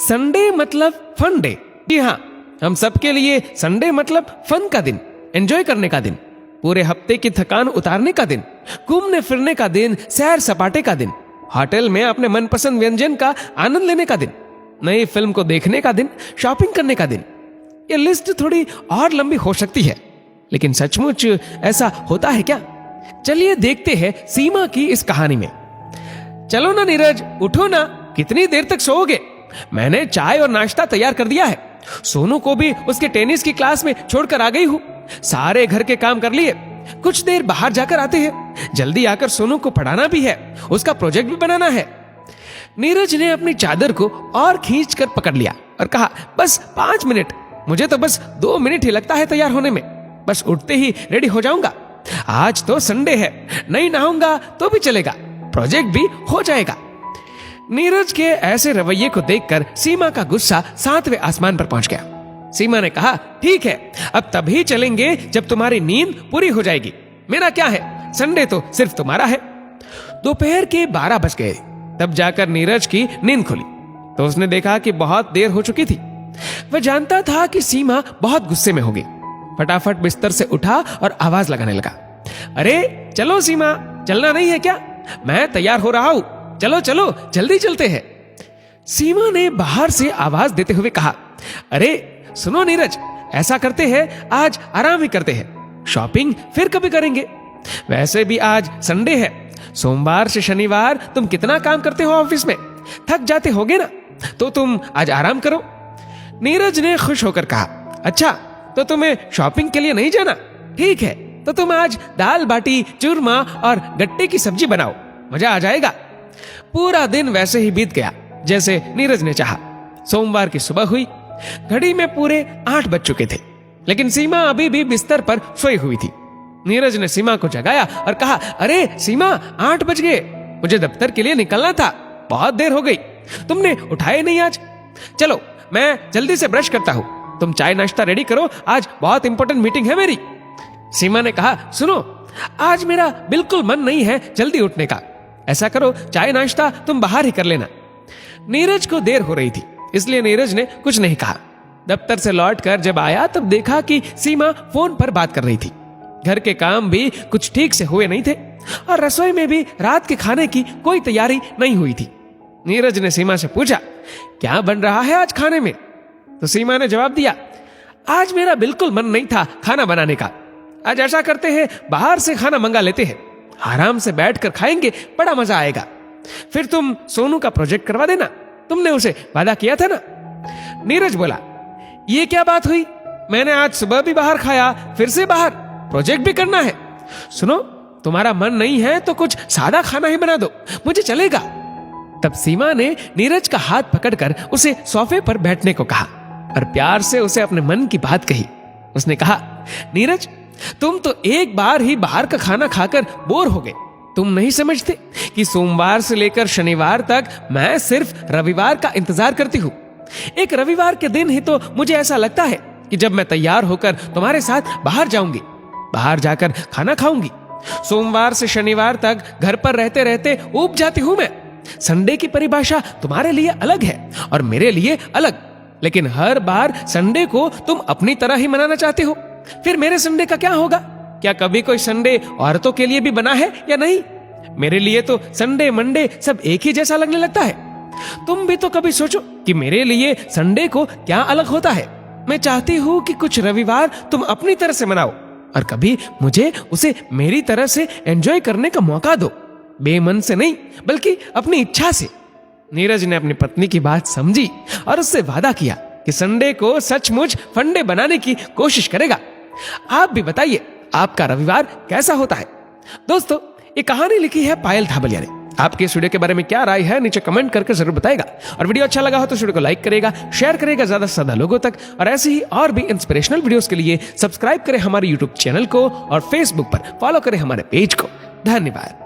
Sunday मतलब fun day. जी हाँ, हम सबके लिए संडे मतलब फन का दिन, एंजॉय करने का दिन, पूरे हफ्ते की थकान उतारने का दिन, घूमने फिरने का दिन, सैर सपाटे का दिन, होटल में अपने मनपसंद व्यंजन का आनंद लेने का दिन, नई फिल्म को देखने का दिन, शॉपिंग करने का दिन। ये लिस्ट थोड़ी और लंबी हो सकती है, लेकिन सचमुच ऐसा होता है क्या? चलिए देखते हैं सीमा की इस कहानी में। चलो ना नीरज, उठो ना, कितनी देर तक सोओगे? मैंने चाय और नाश्ता तैयार कर दिया है। सोनू को भी उसके टेनिस की क्लास में छोड़कर आ गई हूँ। सारे घर के काम कर लिए, कुछ देर बाहर जाकर आते हैं। जल्दी आकर सोनू को पढ़ाना भी है, उसका प्रोजेक्ट भी बनाना है। नीरज ने अपनी चादर को और खींचकर पकड़ लिया और कहा, बस 5 मिनट, मुझे तो बस 2 मिनट ही लगता है तैयार होने में, बस उठते ही रेडी हो जाऊंगा। आज तो संडे है, नहीं नहाऊंगा तो भी चलेगा, प्रोजेक्ट भी हो जाएगा। नीरज के ऐसे रवैये को देखकर सीमा का गुस्सा 7वें आसमान पर पहुंच गया। सीमा ने कहा, ठीक है, अब तभी चलेंगे जब तुम्हारी नींद पूरी हो जाएगी। मेरा क्या है, संडे तो सिर्फ तुम्हारा है। दोपहर के 12 बज गए, तब जाकर नीरज की नींद खुली तो उसने देखा कि बहुत देर हो चुकी थी। वह जानता था कि सीमा बहुत गुस्से में होगी। फटाफट बिस्तर से उठा और आवाज लगाने लगा, अरे चलो सीमा, चलना नहीं है क्या? मैं तैयार हो रहा हूं, चलो चलो जल्दी चलते हैं। सीमा ने बाहर से आवाज देते हुए कहा, अरे सुनो नीरज, ऐसा करते हैं आज आराम ही करते हैं, शॉपिंग फिर कभी करेंगे। वैसे भी आज संडे है, सोमवार से शनिवार तुम कितना काम करते हो ऑफिस में, थक जाते होगे ना, तो तुम आज आराम करो। नीरज ने खुश होकर कहा, अच्छा तो तुम्हें शॉपिंग के लिए नहीं जाना? ठीक है, तो तुम आज दाल बाटी, चूरमा और गट्टे की सब्जी बनाओ, मजा आ जाएगा। पूरा दिन वैसे ही बीत गया जैसे नीरज ने चाहा। सोमवार की सुबह हुई, घड़ी में पूरे 8 बज चुके थे, लेकिन सीमा अभी भी बिस्तर पर सोई हुई थी। नीरज ने सीमा को जगाया और कहा, अरे सीमा, 8 बज गए, मुझे दफ्तर के लिए निकलना था, बहुत देर हो गई, तुमने उठाए नहीं आज। चलो मैं जल्दी से ब्रश करता हूं, तुम चाय नाश्ता रेडी करो, आज बहुत इंपॉर्टेंट मीटिंग है मेरी। सीमा ने कहा, सुनो, आज मेरा बिल्कुल मन नहीं है जल्दी उठने का, ऐसा करो चाय नाश्ता तुम बाहर ही कर लेना। नीरज को देर हो रही थी, इसलिए नीरज ने कुछ नहीं कहा। दफ्तर से लौटकर जब आया तब देखा कि सीमा फोन पर बात कर रही थी। घर के काम भी कुछ ठीक से हुए नहीं थे और रसोई में भी रात के खाने की कोई तैयारी नहीं हुई थी। नीरज ने सीमा से पूछा, क्या बन रहा है आज खाने में? तो सीमा ने जवाब दिया, आज मेरा बिल्कुल मन नहीं था खाना बनाने का, आज ऐसा करते हैं बाहर से खाना मंगा लेते हैं, आराम से बैठकर खाएंगे, बड़ा मजा आएगा। फिर तुम सोनू का प्रोजेक्ट करवा देना, तुमने उसे वादा किया था ना। नीरज बोला, ये क्या बात हुई, मैंने आज सुबह भी बाहर खाया, फिर से बाहर, प्रोजेक्ट भी करना है। सुनो, तुम्हारा मन नहीं है तो कुछ सादा खाना ही बना दो, मुझे चलेगा। तब सीमा ने नीरज का हाथ पकड़कर उसे सोफे पर बैठने को कहा और प्यार से उसे अपने मन की बात कही। उसने कहा, नीरज, तुम तो एक बार ही बाहर का खाना खाकर बोर हो गए। तुम नहीं समझते कि सोमवार से लेकर शनिवार तक मैं सिर्फ रविवार का इंतजार करती हूँ। एक रविवार के दिन ही तो मुझे ऐसा लगता है कि जब मैं तैयार होकर तुम्हारे साथ बाहर जाऊंगी, बाहर जाकर खाना खाऊंगी। सोमवार से शनिवार तक घर पर रहते रहते ऊब जाती हूँ मैं। संडे की परिभाषा तुम्हारे लिए अलग है और मेरे लिए अलग, लेकिन हर बार संडे को तुम अपनी तरह ही मनाना चाहते हो। फिर मेरे संडे का क्या होगा? क्या कभी कोई संडे औरतों के लिए भी बना है या नहीं? मेरे लिए तो संडे मंडे सब एक ही जैसा लगने लगता है। तुम भी तो कभी सोचो कि मेरे लिए संडे को क्या अलग होता है। मैं चाहती हूँ कि कुछ रविवार तुम अपनी तरह से मनाओ और कभी मुझे उसे मेरी तरह से एंजॉय करने का मौका दो, बेमन से नहीं बल्कि अपनी इच्छा से। नीरज ने अपनी पत्नी की बात समझी और उससे वादा किया कि संडे को सचमुच फंडे बनाने की कोशिश करेगा। आप भी बताइए, आपका रविवार कैसा होता है? दोस्तों, ये कहानी लिखी है पायल धाबलिया ने। आपके इस वीडियो के बारे में क्या राय है नीचे कमेंट करके जरूर बताएगा। और वीडियो अच्छा लगा हो तो वीडियो को लाइक करेगा, शेयर करेगा ज्यादा से ज्यादा लोगों तक। और ऐसे ही और भी इंस्पिरेशनल वीडियोस के लिए सब्सक्राइब करें हमारे यूट्यूब चैनल को और फेसबुक पर फॉलो करें हमारे पेज को। धन्यवाद।